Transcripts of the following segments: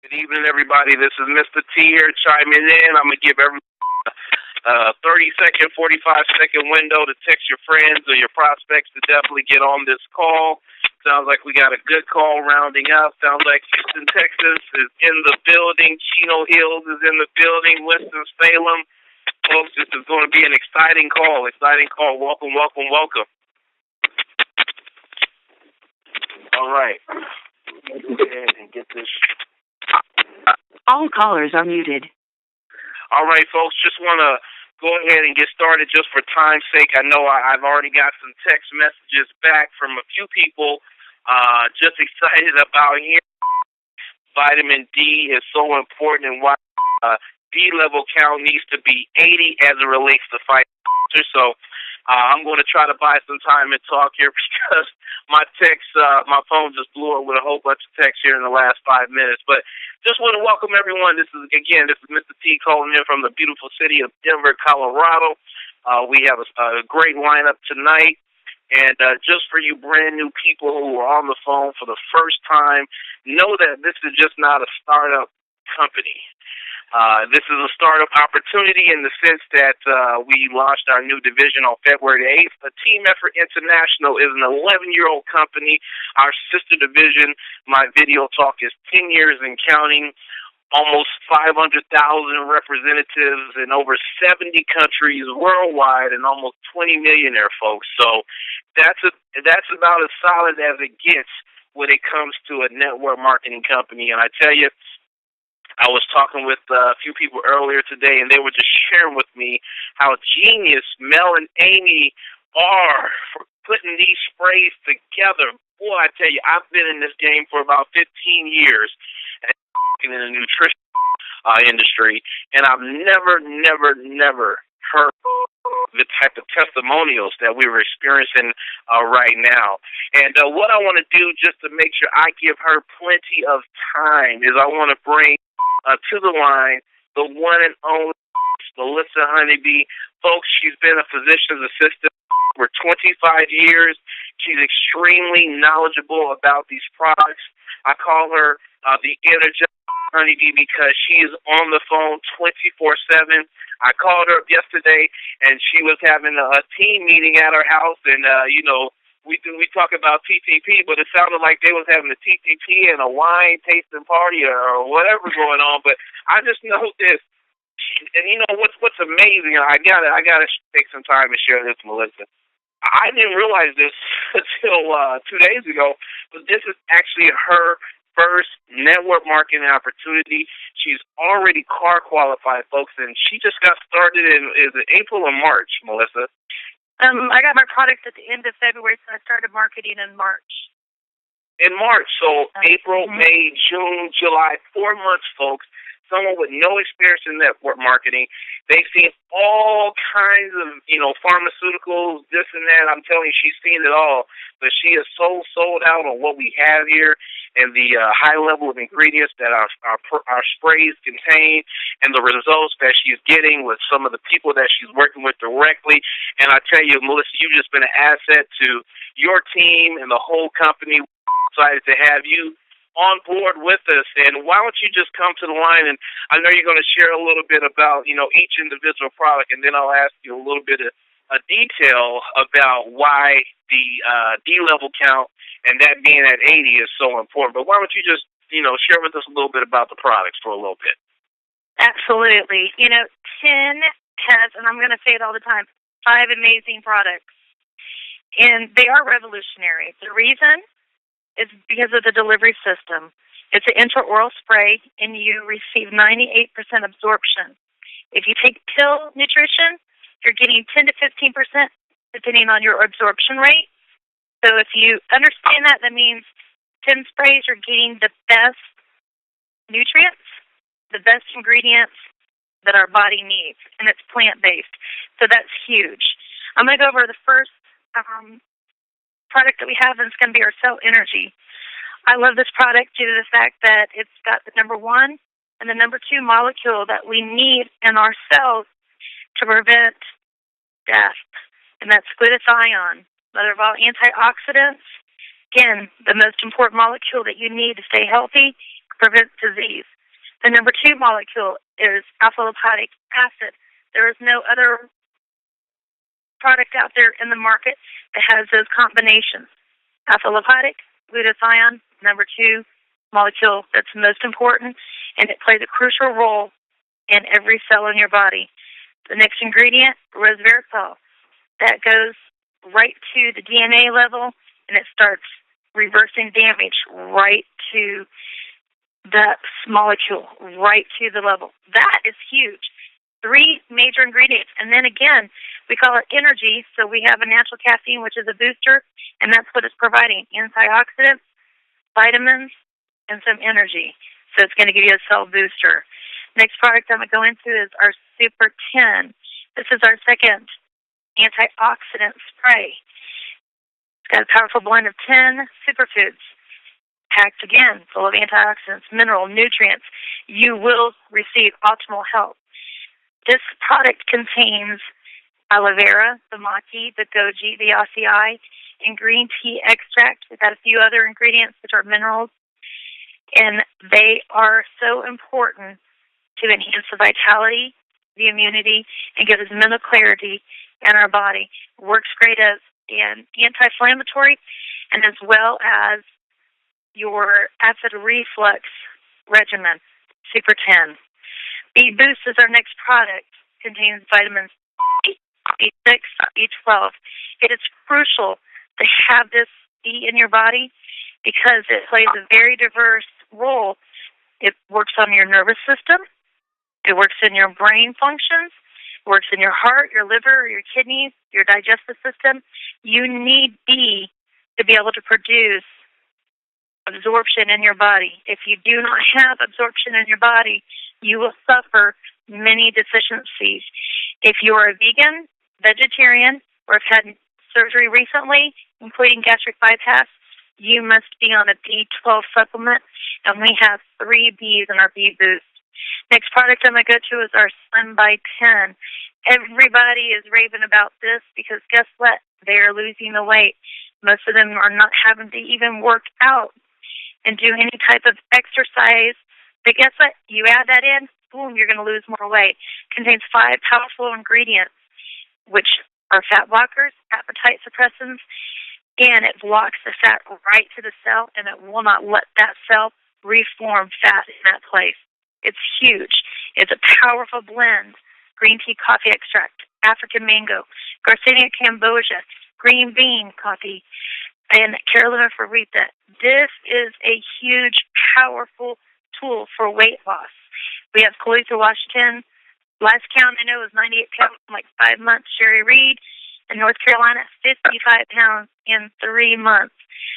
Good evening, everybody. This is Mr. T here chiming in. I'm going to give everybody a 30-second, 45-second window to text your friends or your prospects to definitely get on this call. Sounds like we got a good call rounding up. Sounds like Houston, Texas is in the building. Chino Hills is in the building. Winston-Salem. Folks, this is going to be an exciting call. Exciting call. Welcome, welcome, welcome. All right. Let's go ahead and get this. All callers are muted. All right, folks, just want to go ahead and get started just for time's sake. I know I've already got some text messages back from a few people just excited about hearing vitamin D is so important and why D level count needs to be 80 as it relates to fighting cancer. So I'm going to try to buy some time and talk here because my phone just blew up with a whole bunch of texts here in the last 5 minutes. But just want to welcome everyone. This is Mr. T calling in from the beautiful city of Denver, Colorado. We have a great lineup tonight. And just for you brand new people who are on the phone for the first time, know that this is just not a startup company. This is a startup opportunity in the sense that we launched our new division on February 8th. Team Effort International is an 11-year-old company. Our sister division, My Video Talk, is 10 years and counting. Almost 500,000 representatives in over 70 countries worldwide and almost 20 millionaire folks. So that's about as solid as it gets when it comes to a network marketing company. And I tell you, I was talking with a few people earlier today, and they were just sharing with me how genius Mel and Amy are for putting these sprays together. Boy, I tell you, I've been in this game for about 15 years in the nutrition industry, and I've never heard the type of testimonials that we were experiencing right now. And what I want to do just to make sure I give her plenty of time is I want to bring to the line the one and only Melissa Honeybee. Folks, she's been a physician's assistant for 25 years. She's extremely knowledgeable about these products. I call her the Energetic Honeybee because she is on the phone 24/7. I called her up yesterday, and she was having a team meeting at her house, and we talk about TTP, but it sounded like they was having a TTP and a wine tasting party or whatever going on. But I just know this, and you know what's amazing. I gotta take some time and share this, Melissa. I didn't realize this until 2 days ago, but this is actually her first network marketing opportunity. She's already car qualified, folks, and she just got started is it April or March, Melissa? I got my product at the end of February, so I started marketing in March. In March, so April, May, June, July, 4 months, folks. Someone with no experience in network marketing. They've seen all kinds of, pharmaceuticals, this and that. I'm telling you, she's seen it all. But she is so sold out on what we have here and the high level of ingredients that our sprays contain and the results that she's getting with some of the people that she's working with directly. And I tell you, Melissa, you've just been an asset to your team and the whole company. We're excited to have you on board with us, and why don't you just come to the line, and I know you're going to share a little bit about, each individual product, and then I'll ask you a little bit of a detail about why the D-level count and that being at 80 is so important. But why don't you just, share with us a little bit about the products for a little bit? Absolutely. 10 has, and I'm going to say it all the time, 5 amazing products, and they are revolutionary. The reason is because of the delivery system. It's an intraoral spray, and you receive 98% absorption. If you take pill nutrition, you're getting 10 to 15%, depending on your absorption rate. So if you understand that, that means 10 sprays are getting the best nutrients, the best ingredients that our body needs, and it's plant-based. So that's huge. I'm going to go over the first product that we have, and it's going to be our cell energy. I love this product due to the fact that it's got the number 1 and the number 2 molecule that we need in our cells to prevent death, and that's glutathione. Mother of all antioxidants, again, the most important molecule that you need to stay healthy, prevent disease. molecule is alpha lipoic acid. There is no other product out there in the market that has those combinations. Alpha lipoic, glutathione, number 2 molecule that's most important, and it plays a crucial role in every cell in your body. The next ingredient, resveratrol, that goes right to the DNA level, and it starts reversing damage right to that molecule, right to the level. That is huge. 3 major ingredients. And then again, we call it energy, so we have a natural caffeine, which is a booster, and that's what it's providing, antioxidants, vitamins, and some energy. So it's going to give you a cell booster. Next product I'm going to go into is our Super 10. This is our second antioxidant spray. It's got a powerful blend of 10 superfoods, packed again, full of antioxidants, mineral, nutrients. You will receive optimal health. This product contains aloe vera, the maki, the goji, the acai, and green tea extract. We've got a few other ingredients, which are minerals, and they are so important to enhance the vitality, the immunity, and give us mental clarity in our body. Works great as an anti-inflammatory, and as well as your acid reflux regimen, Super 10. B Boost is our next product. Contains vitamins B6, B12. It is crucial to have this be in your body because it plays a very diverse role. It works on your nervous system. It works in your brain functions. It works in your heart, your liver, your kidneys, your digestive system. You need B to be able to produce absorption in your body. If you do not have absorption in your body, you will suffer many deficiencies. If you are a vegan, vegetarian, or have had surgery recently, including gastric bypass, you must be on a B12 supplement, and we have 3 Bs in our B Boost. Next product I'm going to go to is our Sun by 10. Everybody is raving about this because guess what? They're losing the weight. Most of them are not having to even work out and do any type of exercise. But guess what? You add that in, boom, you're going to lose more weight. Contains 5 powerful ingredients, which are fat blockers, appetite suppressants, and it blocks the fat right to the cell, and it will not let that cell reform fat in that place. It's huge. It's a powerful blend. Green tea coffee extract, African mango, Garcinia cambogia, green bean coffee, and Carolina Ferrita. This is a huge, powerful tool for weight loss. We have Calusa, Washington. Last count I know was 98 pounds in like 5 months. Sherry Reed in North Carolina, 55 pounds in 3 months.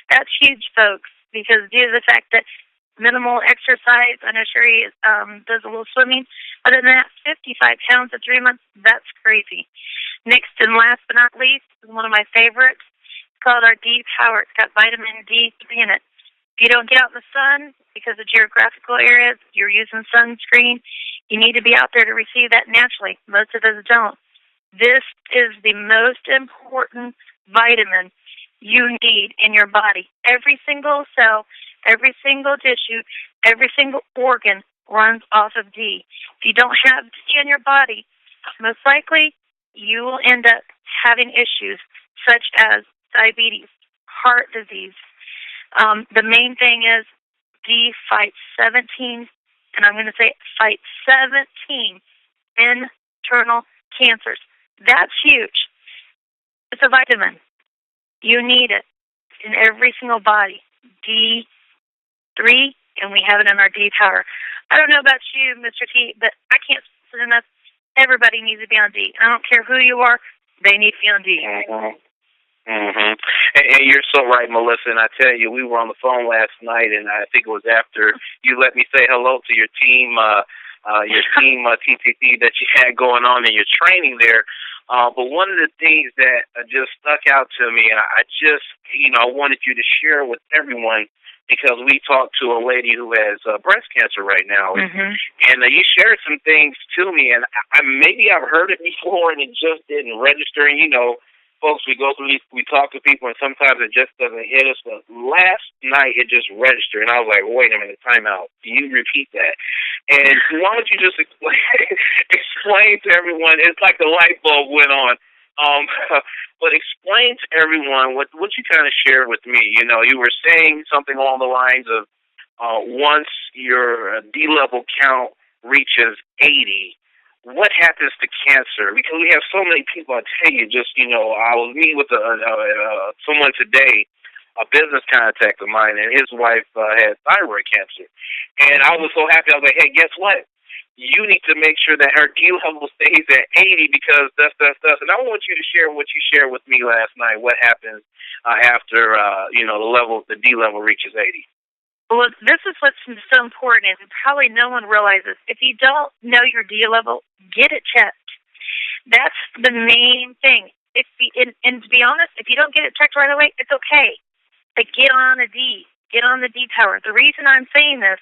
That's huge, folks, because due to the fact that minimal exercise, I know Sherry does a little swimming. Other than that, 55 pounds in 3 months, that's crazy. Next and last but not least is one of my favorites. It's called our D Power. It's got vitamin D3 in it. If you don't get out in the sun because of geographical areas, you're using sunscreen, you need to be out there to receive that naturally. Most of us don't. This is the most important vitamin you need in your body. Every single cell, every single tissue, every single organ runs off of D. If you don't have D in your body, most likely you will end up having issues such as diabetes, heart disease. The main thing is D fights 17, and I'm going to say fight 17 internal cancers. That's huge. It's a vitamin. You need it in every single body. D3, and we have it in our D Power. I don't know about you, Mr. T, but I can't stress it enough. Everybody needs to be on D. I don't care who you are. They need to be on D. Mm-hmm. And you're so right, Melissa. And I tell you, we were on the phone last night, and I think it was after you let me say hello to your team TTT that you had going on in your training there. But one of the things that just stuck out to me, and I just, I wanted you to share with everyone, because we talked to a lady who has breast cancer right now, and you shared some things to me, and maybe I've heard it before, and it just didn't register. And folks, we go through these, we talk to people, and sometimes it just doesn't hit us. But last night, it just registered, and I was like, wait a minute, time out. Can you repeat that? And why don't you just explain, explain to everyone? It's like the light bulb went on. Um, but explain to everyone what you kind of shared with me. You know, you were saying something along the lines of once your D level count reaches 80, what happens to cancer? Because we have so many people. I tell you, just I was meeting with someone today, a business contact of mine, and his wife had thyroid cancer, and I was so happy. I was like, hey, guess what? You need to make sure that her D level stays at 80 because that's. And I want you to share what you shared with me last night. What happens after the D level reaches 80? Well, this is what's so important, and probably no one realizes. If you don't know your D level, get it checked. That's the main thing. And to be honest, if you don't get it checked right away, it's okay. But get on a D. Get on the D tower. The reason I'm saying this,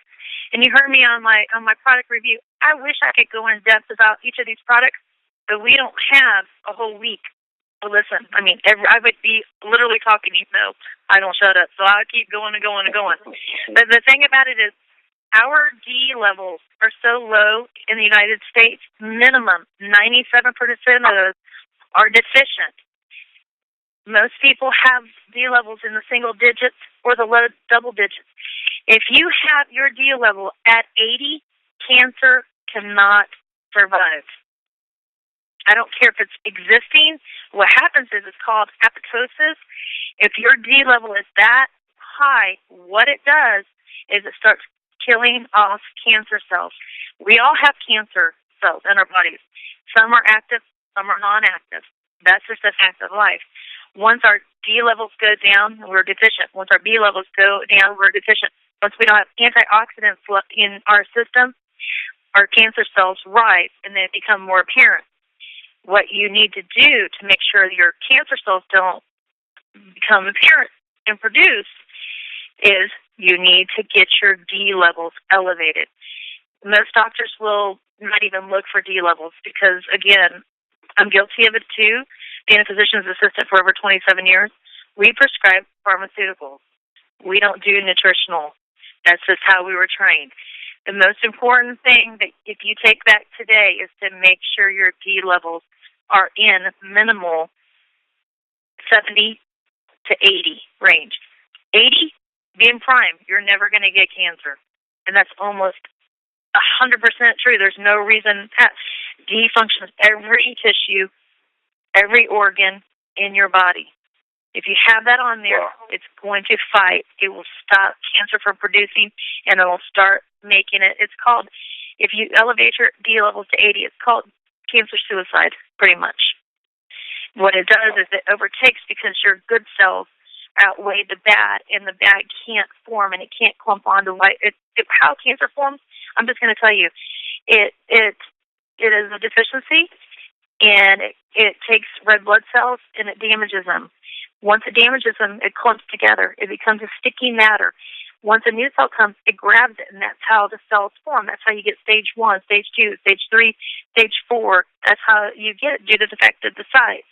and you heard me on my product review, I wish I could go in depth about each of these products, but we don't have a whole week to listen. I mean, I would be literally talking, even though I don't shut up. So I'll keep going and going and going. But the thing about it is, our D levels are so low in the United States, minimum 97% of those are deficient. Most people have D levels in the single digits or the low double digits. If you have your D level at 80, cancer cannot survive. I don't care if it's existing. What happens is it's called apoptosis. If your D level is that high, what it does is it starts killing off cancer cells. We all have cancer cells in our bodies. Some are active, some are non-active. That's just a fact of life. Once our D levels go down, we're deficient. Once our B levels go down, we're deficient. Once we don't have antioxidants left in our system, our cancer cells rise and they become more apparent. What you need to do to make sure your cancer cells don't become apparent and produce is you need to get your D levels elevated. Most doctors will not even look for D levels because, again, I'm guilty of it too, being a physician's assistant for over 27 years. We prescribe pharmaceuticals. We don't do nutritional. That's just how we were trained. The most important thing that if you take back today is to make sure your D levels are in minimal 70 to 80 range. 80, being prime, you're never going to get cancer. And that's almost 100% true. There's no reason that D functions every tissue, every organ in your body. If you have that on there, it's going to fight. It will stop cancer from producing, and it will start making it. It's called, if you elevate your D levels to 80, it's called cancer suicide, pretty much. What it does is it overtakes because your good cells outweigh the bad, and the bad can't form, and it can't clump onto light. How cancer forms, I'm just going to tell you, it is a deficiency, and it takes red blood cells, and it damages them. Once it damages them, it clumps together. It becomes a sticky matter. Once a new cell comes, it grabs it, and that's how the cells form. That's how you get stage 1, stage 2, stage 3, stage 4. That's how you get it due to the fact of the size.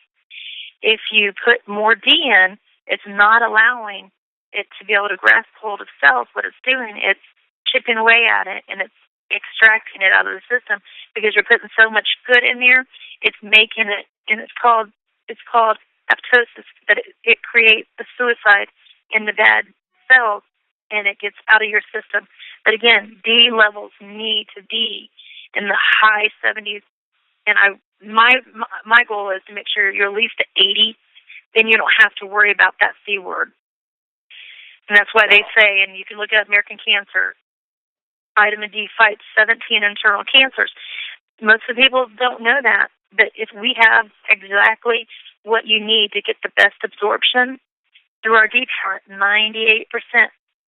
If you put more D in, it's not allowing it to be able to grasp hold of cells. What it's doing, it's chipping away at it, and it's extracting it out of the system because you're putting so much good in there. It's making it, and it's called apoptosis, that it creates the suicide in the bad cells, and it gets out of your system. But again, D levels need to be in the high 70s, and my goal is to make sure you're at least at 80. Then you don't have to worry about that C word. And that's why they say, and you can look at American Cancer, vitamin D fights 17 internal cancers. Most of the people don't know that, but if we have exactly what you need to get the best absorption through our D power, 98%,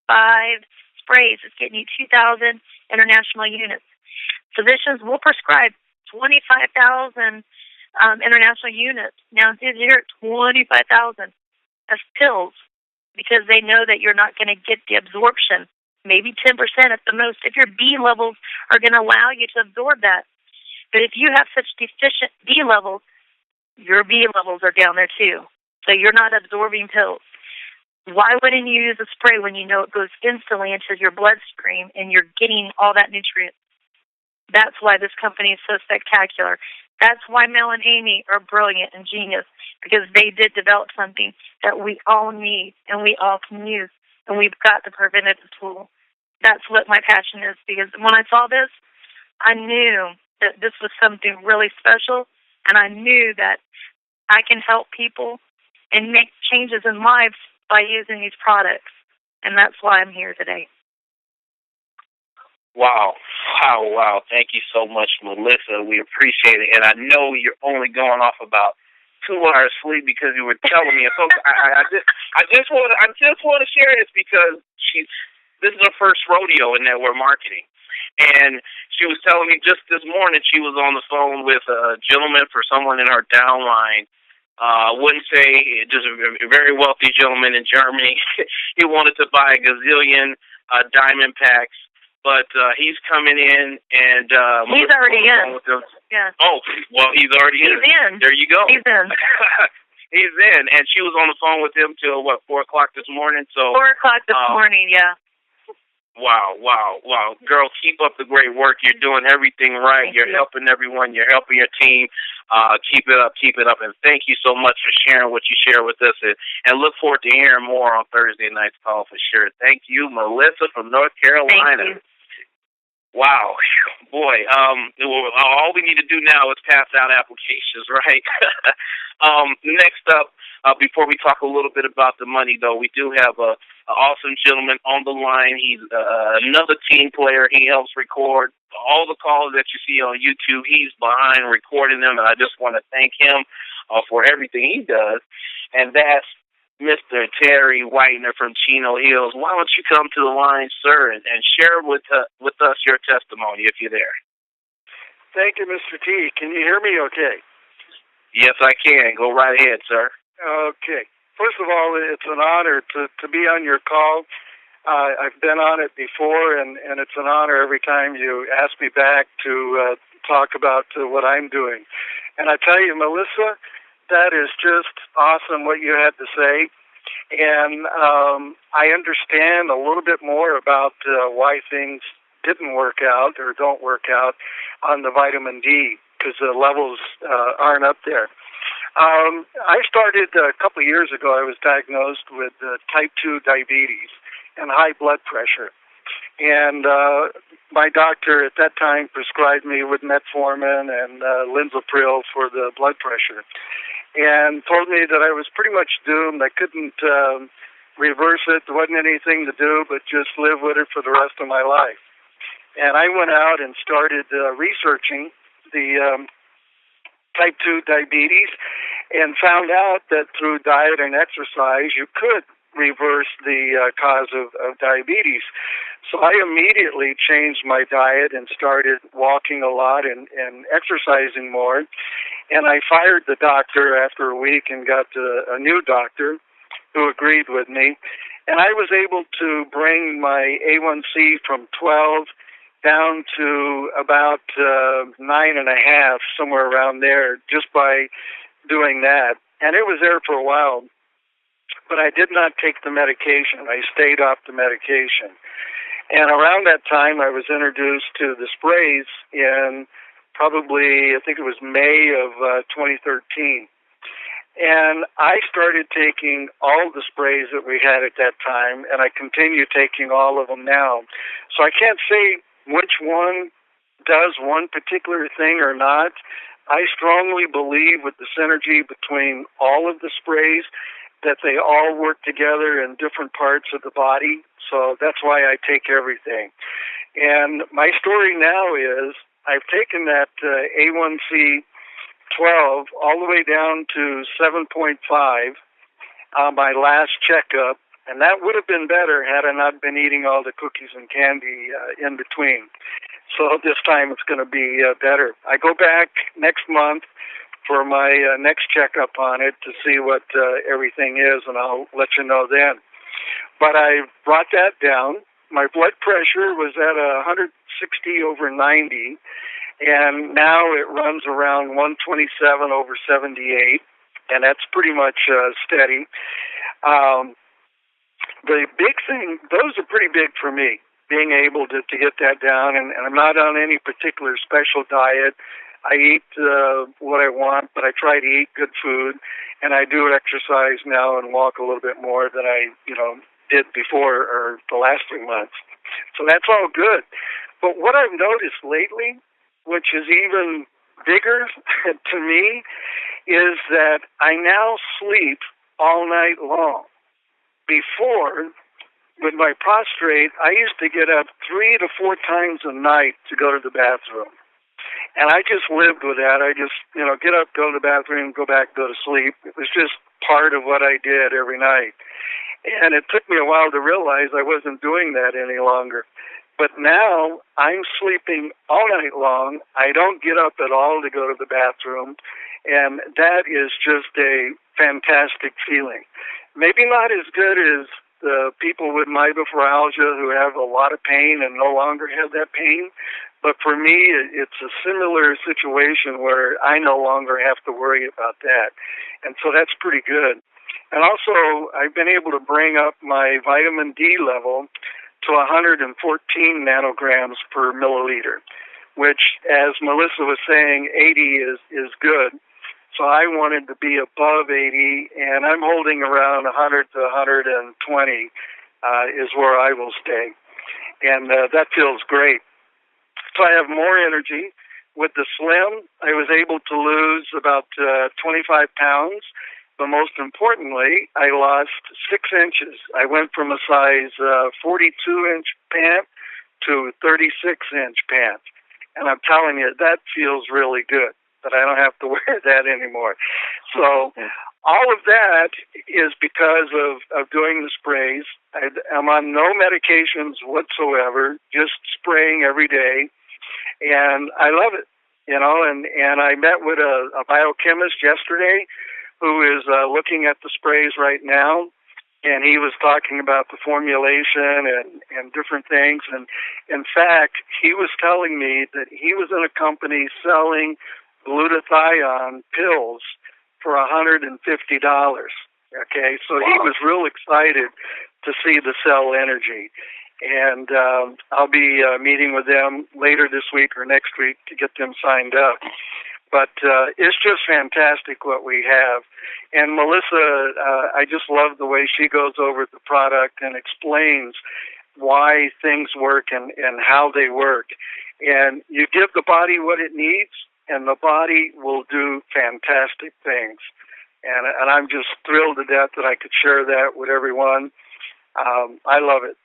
5 sprays is getting you 2,000 international units. Physicians will prescribe 25,000 international units. Now, you're at 25,000 as pills because they know that you're not going to get the absorption, maybe 10% at the most, if your B levels are going to allow you to absorb that. But if you have such deficient D levels, your B levels are down there too. So you're not absorbing pills. Why wouldn't you use a spray when you know it goes instantly into your bloodstream and you're getting all that nutrient? That's why this company is so spectacular. That's why Mel and Amy are brilliant and genius, because they did develop something that we all need and we all can use, and we've got the preventative tool. That's what my passion is, because when I saw this, I knew that this was something really special, and I knew that I can help people and make changes in lives by using these products, and that's why I'm here today. Wow. Wow. Thank you so much, Melissa. We appreciate it. And I know you're only going off about 2 hours sleep because you were telling me. And folks, I just want to share this because this is her first rodeo in network marketing. And she was telling me just this morning she was on the phone with a gentleman for someone in her downline. Wouldn't say, just a very wealthy gentleman in Germany. He wanted to buy a gazillion diamond packs. But he's coming in, and he's already in. Yeah. Oh, well, he's already in. He's in. There you go. He's in. He's in, and she was on the phone with him till 4 o'clock this morning. So 4 o'clock this morning, yeah. Wow. Girl, keep up the great work. You're doing everything right. You're helping everyone. You're helping your team. Keep it up. And thank you so much for sharing what you share with us. And look forward to hearing more on Thursday night's call for sure. Thank you, Melissa from North Carolina. Thank you. Wow. Boy, all we need to do now is pass out applications, right? Next up, before we talk a little bit about the money, though, we do have an awesome gentleman on the line. He's another team player. He helps record all the calls that you see on YouTube. He's behind recording them, and I just want to thank him for everything he does. And that's Mr. Terry Whitener from Chino Hills. Why don't you come to the line, sir, and share with us your testimony if you're there. Thank you, Mr. T. Can you hear me okay? Yes, I can. Go right ahead, sir. Okay. First of all, it's an honor to be on your call. I've been on it before, and it's an honor every time you ask me back to talk about what I'm doing. And I tell you, Melissa, that is just awesome what you had to say. And I understand a little bit more about why things didn't work out or don't work out on the vitamin D, because the levels aren't up there. I started a couple of years ago. I was diagnosed with type 2 diabetes and high blood pressure. And my doctor at that time prescribed me with metformin and linezolid for the blood pressure, and told me that I was pretty much doomed. I couldn't reverse it. There wasn't anything to do but just live with it for the rest of my life. And I went out and started researching the type 2 diabetes and found out that through diet and exercise you could reverse the cause of diabetes. So I immediately changed my diet and started walking a lot and exercising more. And I fired the doctor after a week and got a new doctor who agreed with me. And I was able to bring my A1C from 12 down to about 9.5, somewhere around there, just by doing that. And it was there for a while. But I did not take the medication. I stayed off the medication. And around that time, I was introduced to the sprays in probably, I think it was May of 2013. And I started taking all the sprays that we had at that time, and I continue taking all of them now. So I can't say which one does one particular thing or not. I strongly believe with the synergy between all of the sprays that they all work together in different parts of the body. So that's why I take everything. And my story now is I've taken that A1C 12 all the way down to 7.5 on my last checkup, and that would have been better had I not been eating all the cookies and candy in between. So this time it's going to be better. I go back next month for my next checkup on it to see what everything is, and I'll let you know then. But I brought that down. My blood pressure was at 160 over 90, and now it runs around 127 over 78, and that's pretty much steady. The big thing, those are pretty big for me. being able to get that down, and I'm not on any particular special diet. I eat what I want, but I try to eat good food, and I do exercise now and walk a little bit more than I, did before or the last 3 months. So that's all good. But what I've noticed lately, which is even bigger to me, is that I now sleep all night long. Before, with my prostrate, I used to get up 3 to 4 times a night to go to the bathroom. And I just lived with that. I just, get up, go to the bathroom, go back, go to sleep. It was just part of what I did every night. And it took me a while to realize I wasn't doing that any longer. But now I'm sleeping all night long. I don't get up at all to go to the bathroom. And that is just a fantastic feeling. Maybe not as good as the people with myofibromalgia who have a lot of pain and no longer have that pain. But for me, it's a similar situation where I no longer have to worry about that. And so that's pretty good. And also, I've been able to bring up my vitamin D level to 114 nanograms per milliliter, which, as Melissa was saying, 80 is good. So I wanted to be above 80, and I'm holding around 100 to 120 is where I will stay. And that feels great. So I have more energy. With the Slim, I was able to lose about 25 pounds. But most importantly, I lost 6 inches. I went from a size 42-inch pant to 36-inch pant. And I'm telling you, that feels really good, that I don't have to wear that anymore. So all of that is because of doing the sprays. I'm on no medications whatsoever, just spraying every day. And I love it, and I met with a biochemist yesterday who is looking at the sprays right now, and he was talking about the formulation and different things. And in fact, he was telling me that he was in a company selling glutathione pills for $150. Okay, so he was real excited to see the cell energy. And I'll be meeting with them later this week or next week to get them signed up. But it's just fantastic what we have. And Melissa, I just love the way she goes over the product and explains why things work and how they work. And you give the body what it needs, and the body will do fantastic things. And I'm just thrilled to death that I could share that with everyone. I love it.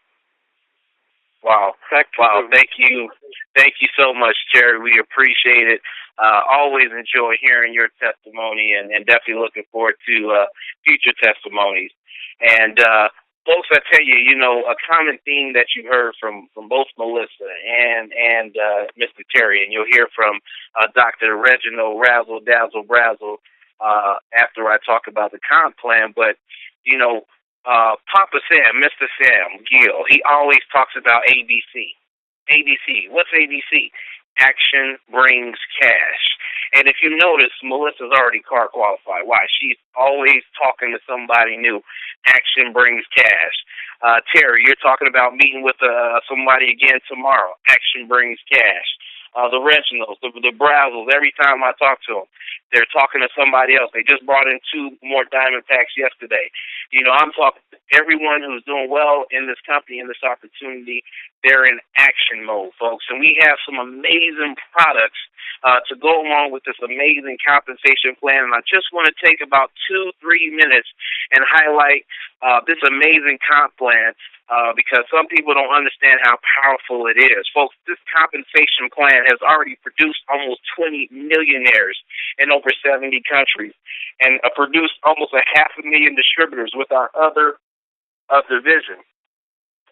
Wow. Wow. Thank you. Thank you so much, Terry. We appreciate it. Always enjoy hearing your testimony and definitely looking forward to future testimonies. And folks, I tell you, a common theme that you heard from both Melissa and Mr. Terry, and you'll hear from Dr. Reginald Razzle Dazzle Brazzle after I talk about the comp plan. But, Papa Sam, Mr. Sam Gill, he always talks about ABC. ABC. What's ABC? Action brings cash. And if you notice, Melissa's already car qualified. Why? She's always talking to somebody new. Action brings cash. Terry, you're talking about meeting with somebody again tomorrow. Action brings cash. The Reginalds, the Brazzles, every time I talk to them, they're talking to somebody else. They just brought in 2 more diamond packs yesterday. I'm talking to everyone who's doing well in this company, in this opportunity. They're in action mode, folks. And we have some amazing products to go along with this amazing compensation plan. And I just want to take about 2-3 minutes and highlight this amazing comp plan because some people don't understand how powerful it is. Folks, this compensation plan has already produced almost 20 millionaires in over 70 countries and produced almost 500,000 distributors with our other division.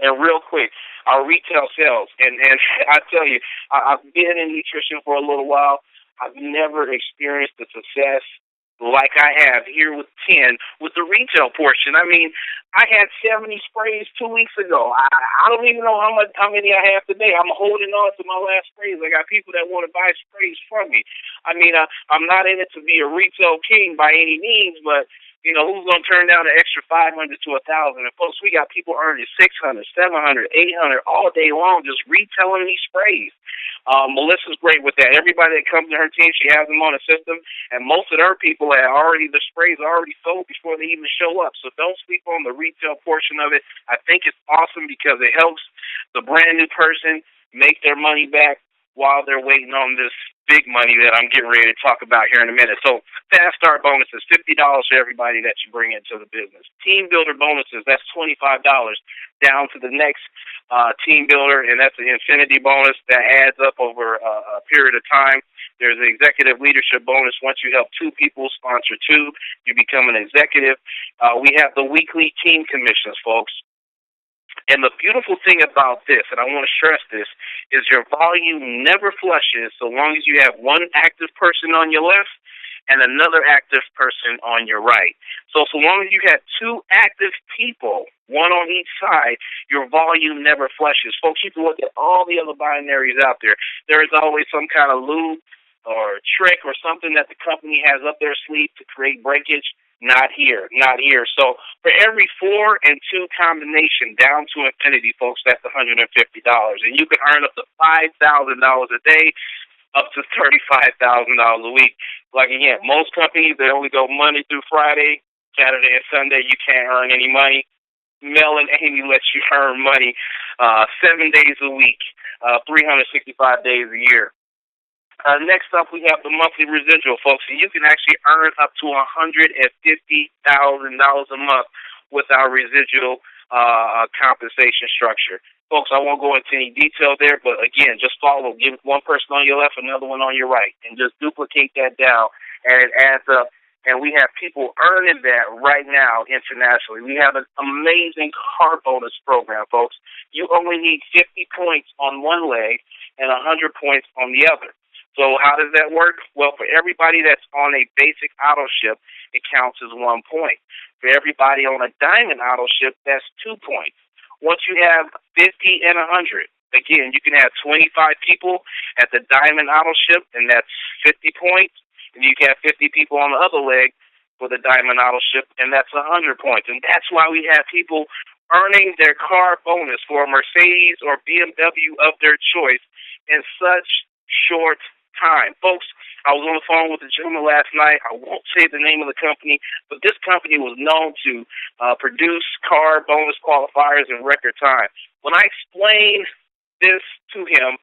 And real quick, our retail sales, and I tell you, I've been in nutrition for a little while. I've never experienced the success like I have here with 10 with the retail portion. I mean, I had 70 sprays 2 weeks ago. I don't even know how many I have today. I'm holding on to my last sprays. I got people that want to buy sprays from me. I mean, I'm not in it to be a retail king by any means, but You know, who's going to turn down an extra 500 to 1,000? And folks, we got people earning 600, 700, 800 all day long just retailing these sprays. Melissa's great with that. Everybody that comes to her team, she has them on a system, and most of her people the sprays are already sold before they even show up. So don't sleep on the retail portion of it. I think it's awesome because it helps the brand new person make their money back while they're waiting on this big money that I'm getting ready to talk about here in a minute. So fast start bonuses, $50 for everybody that you bring into the business. Team builder bonuses, that's $25 down to the next team builder, and that's an infinity bonus that adds up over a period of time. There's an executive leadership bonus. Once you help 2 people sponsor 2, you become an executive. We have the weekly team commissions, folks. And the beautiful thing about this, and I want to stress this, is your volume never flushes so long as you have one active person on your left and another active person on your right. So long as you have 2 active people, one on each side, your volume never flushes. Folks, you can look at all the other binaries out there. There is always some kind of lube or trick or something that the company has up their sleeve to create breakage. Not here. So for every 4 and 2 combination down to infinity, folks, that's $150. And you can earn up to $5,000 a day, up to $35,000 a week. Like, again, most companies, they only go Monday through Friday, Saturday and Sunday. You can't earn any money. Mel and Amy lets you earn money 7 days a week, 365 days a year. Next up, we have the monthly residual, folks. So you can actually earn up to $150,000 a month with our residual compensation structure. Folks, I won't go into any detail there, but again, just follow. Give one person on your left, another one on your right, and just duplicate that down, and it adds up. And we have people earning that right now internationally. We have an amazing car bonus program, folks. You only need 50 points on one leg and 100 points on the other. So how does that work? Well, for everybody that's on a basic auto ship, it counts as 1 point. For everybody on a diamond auto ship, that's 2 points. Once you have 50 and 100, again, you can have 25 people at the diamond auto ship, and that's 50 points. And you can have 50 people on the other leg for the diamond auto ship, and that's 100 points. And that's why we have people earning their car bonus for a Mercedes or BMW of their choice in such short time. Folks, I was on the phone with a gentleman last night. I won't say the name of the company, but this company was known to produce car bonus qualifiers in record time. When I explained this to him,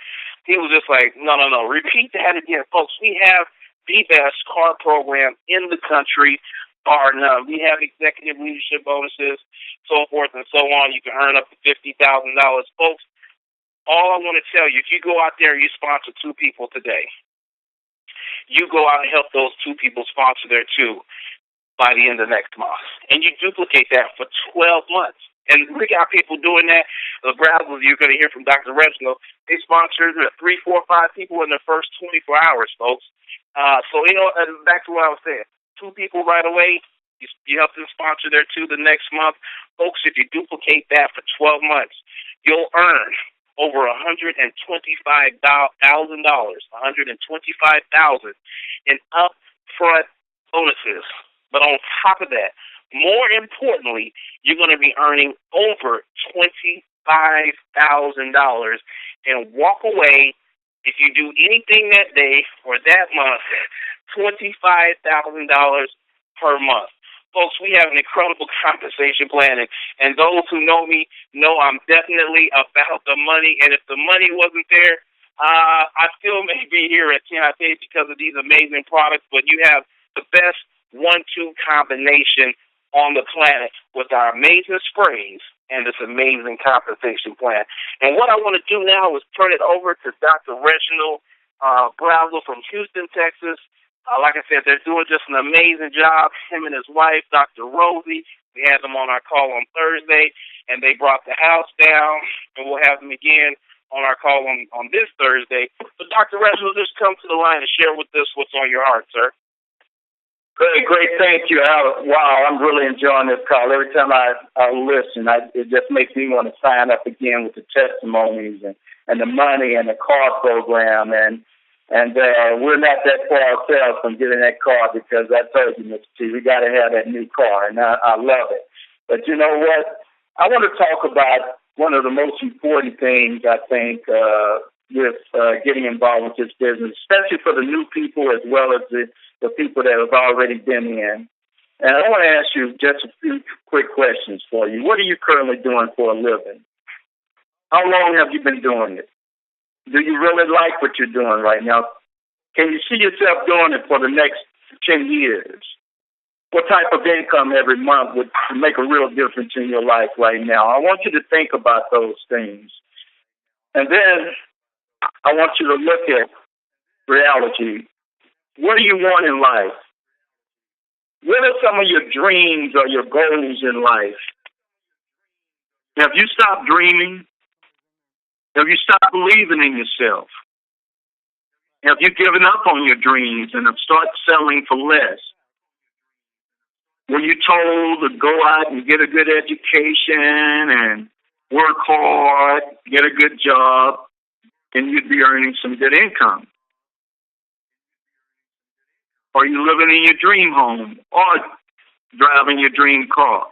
he was just like, no, repeat that again. Folks, we have the best car program in the country, bar none. We have executive leadership bonuses, so forth and so on. You can earn up to $50,000. Folks, all I want to tell you, if you go out there and you sponsor 2 people today, you go out and help those 2 people sponsor their 2 by the end of next month. And you duplicate that for 12 months. And we got people doing that. The Brazils you're going to hear from Dr. Reginald, they sponsored 3, 4, 5 people in the first 24 hours, folks. So, back to what I was saying. 2 people right away, you help them sponsor their 2 the next month. Folks, if you duplicate that for 12 months, you'll earn over $125,000 in upfront bonuses. But on top of that, more importantly, you're going to be earning over $25,000 and walk away, if you do anything that day or that month, $25,000 per month. Folks, we have an incredible compensation plan, and those who know me know I'm definitely about the money, and if the money wasn't there, I still may be here at TNIP because of these amazing products, but you have the best 1-2 combination on the planet with our amazing sprays and this amazing compensation plan. And what I want to do now is turn it over to Dr. Reginald Brazel from Houston, Texas. Like I said, they're doing just an amazing job. Him and his wife, Dr. Rosie, we had them on our call on Thursday, and they brought the house down, and we'll have them again on our call on this Thursday. So, Dr. Reginald, just come to the line and share with us what's on your heart, sir. Great. Thank you, Al. Wow, I'm really enjoying this call. Every time I listen, it just makes me want to sign up again with the testimonies and the money and the car program. And And we're not that far ourselves from getting that car because I told you, Mr. T, we got to have that new car, and I love it. But you know what? I want to talk about one of the most important things, I think, with getting involved with this business, especially for the new people as well as the people that have already been in. And I want to ask you just a few quick questions for you. What are you currently doing for a living? How long have you been doing it? Do you really like what you're doing right now? Can you see yourself doing it for the next 10 years? What type of income every month would make a real difference in your life right now? I want you to think about those things. And then I want you to look at reality. What do you want in life? What are some of your dreams or your goals in life? Have you stopped dreaming? Have you stopped believing in yourself? Have you given up on your dreams and have started selling for less? Were you told to go out and get a good education and work hard, get a good job, and you'd be earning some good income? Are you living in your dream home or driving your dream car?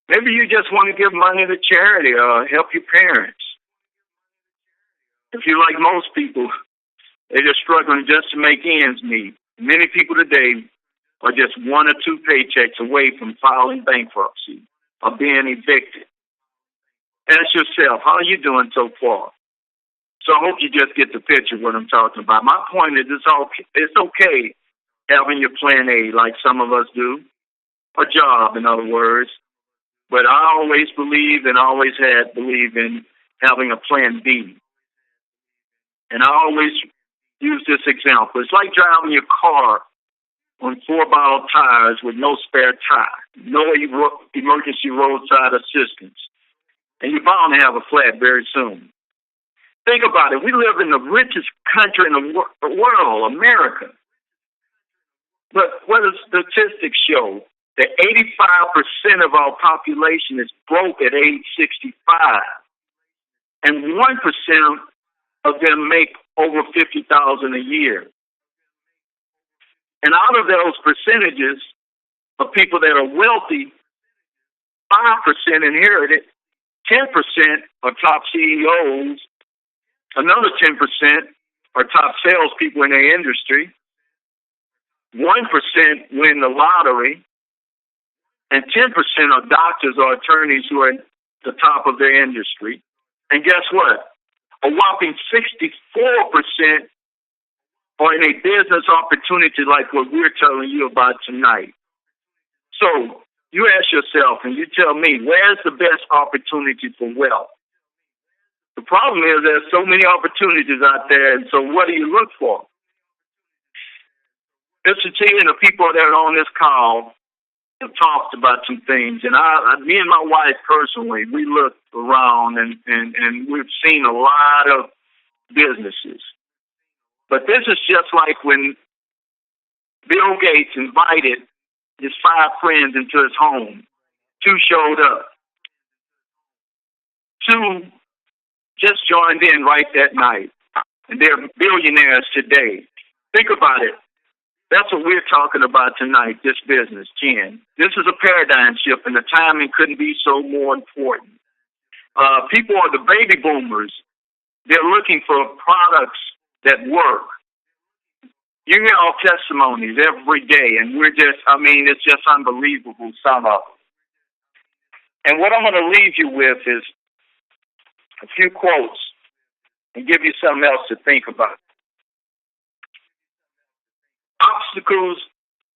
Maybe you just want to give money to charity or help your parents. If you're like most people, they're just struggling just to make ends meet. Many people today are just 1 or 2 paychecks away from filing bankruptcy or being evicted. Ask yourself, how are you doing so far? So I hope you just get the picture of what I'm talking about. My point is it's okay having your plan A like some of us do, a job, in other words. But I always believe and always had believed in having a plan B. And I always use this example. It's like driving your car on 4-bottle tires with no spare tire, no emergency roadside assistance. And you're bound to have a flat very soon. Think about it. We live in the richest country in the world, America. But what does statistics show? That 85% of our population is broke at age 65. And 1% of them make over $50,000 a year. And out of those percentages of people that are wealthy, 5% inherited, 10% are top CEOs, another 10% are top salespeople in their industry, 1% win the lottery, and 10% are doctors or attorneys who are at the top of their industry. And guess what? A whopping 64% are in a business opportunity like what we're telling you about tonight. So you ask yourself and you tell me, where's the best opportunity for wealth? The problem is there's so many opportunities out there, and so what do you look for? Mr. T and the people that are on this call have talked about some things, and me and my wife personally, we looked around and we've seen a lot of businesses. But this is just like when Bill Gates invited his 5 friends into his home. 2 showed up. 2 just joined in right that night, and they're billionaires today. Think about it. That's what we're talking about tonight, this business, Ken. This is a paradigm shift, and the timing couldn't be so more important. People are the baby boomers. They're looking for products that work. You hear our testimonies every day, and it's just unbelievable, some of them. And what I'm going to leave you with is a few quotes and give you something else to think about. Obstacles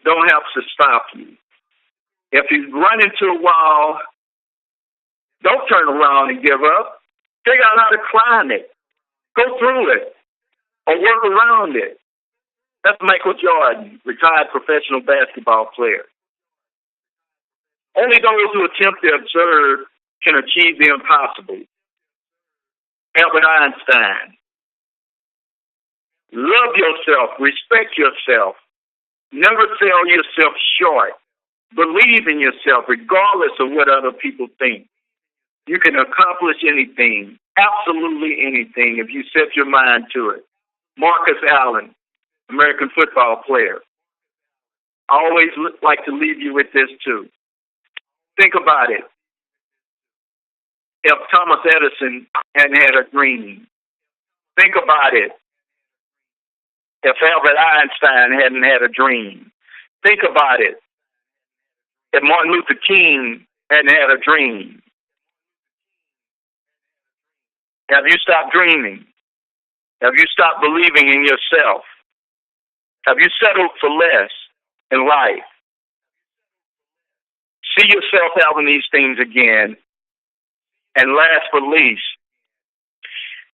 don't have to stop you. If you run into a wall, don't turn around and give up. Figure out how to climb it. Go through it or work around it. That's Michael Jordan, retired professional basketball player. Only those who attempt to observe can achieve the impossible. Albert Einstein. Love yourself. Respect yourself. Never sell yourself short. Believe in yourself regardless of what other people think. You can accomplish anything, absolutely anything, if you set your mind to it. Marcus Allen, American football player. I always like to leave you with this too. Think about it. If Thomas Edison hadn't had a dream, think about it. If Albert Einstein hadn't had a dream, think about it. If Martin Luther King hadn't had a dream, have you stopped dreaming? Have you stopped believing in yourself? Have you settled for less in life? See yourself having these things again. And last but least,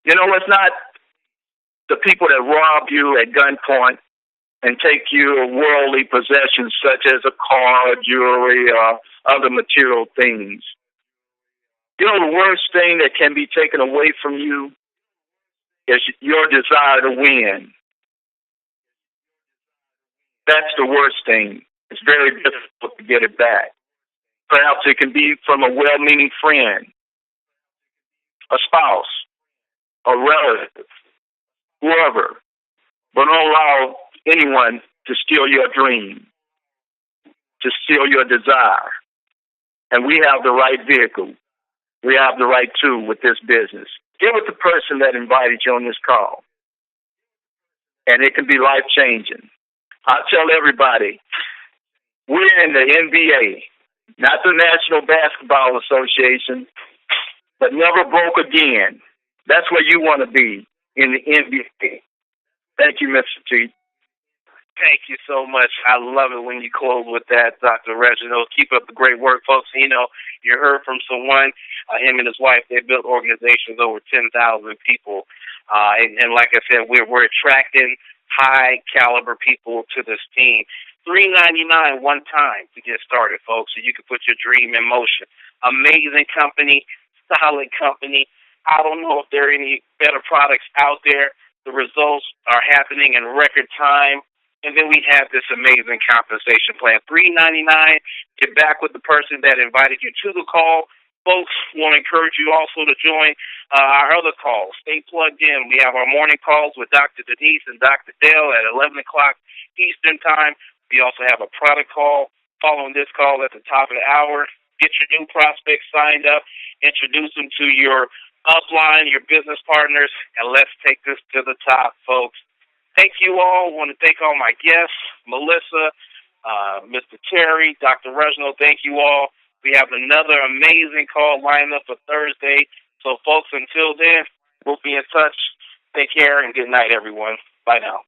it's not the people that rob you at gunpoint and take your worldly possessions such as a car, jewelry, or other material things. The worst thing that can be taken away from you is your desire to win. That's the worst thing. It's very difficult to get it back. Perhaps it can be from a well-meaning friend, a spouse, a relative, whoever. But don't allow anyone to steal your dream, to steal your desire. And we have the right vehicle. We have the right tool with this business. Give it to the person that invited you on this call. And it can be life-changing. I tell everybody, we're in the NBA, not the National Basketball Association, but never broke again. That's where you want to be, in the NBA. Thank you, Mr. T. Thank you so much. I love it when you close with that, Dr. Reginald. Keep up the great work, folks. You heard from someone, him and his wife, they built organizations over 10,000 people. And like I said, we're attracting high-caliber people to this team. $3.99 one time to get started, folks, so you can put your dream in motion. Amazing company, solid company. I don't know if there are any better products out there. The results are happening in record time. And then we have this amazing compensation plan. $3.99, get back with the person that invited you to the call. Folks, want to encourage you also to join our other calls. Stay plugged in. We have our morning calls with Dr. Denise and Dr. Dale at 11 o'clock Eastern Time. We also have a product call following this call at the top of the hour. Get your new prospects signed up. Introduce them to your upline, your business partners, and let's take this to the top, folks. Thank you all. I want to thank all my guests, Melissa, Mr. Terry, Dr. Reginald. Thank you all. We have another amazing call lined up for Thursday. So, folks, until then, we'll be in touch. Take care and good night, everyone. Bye now.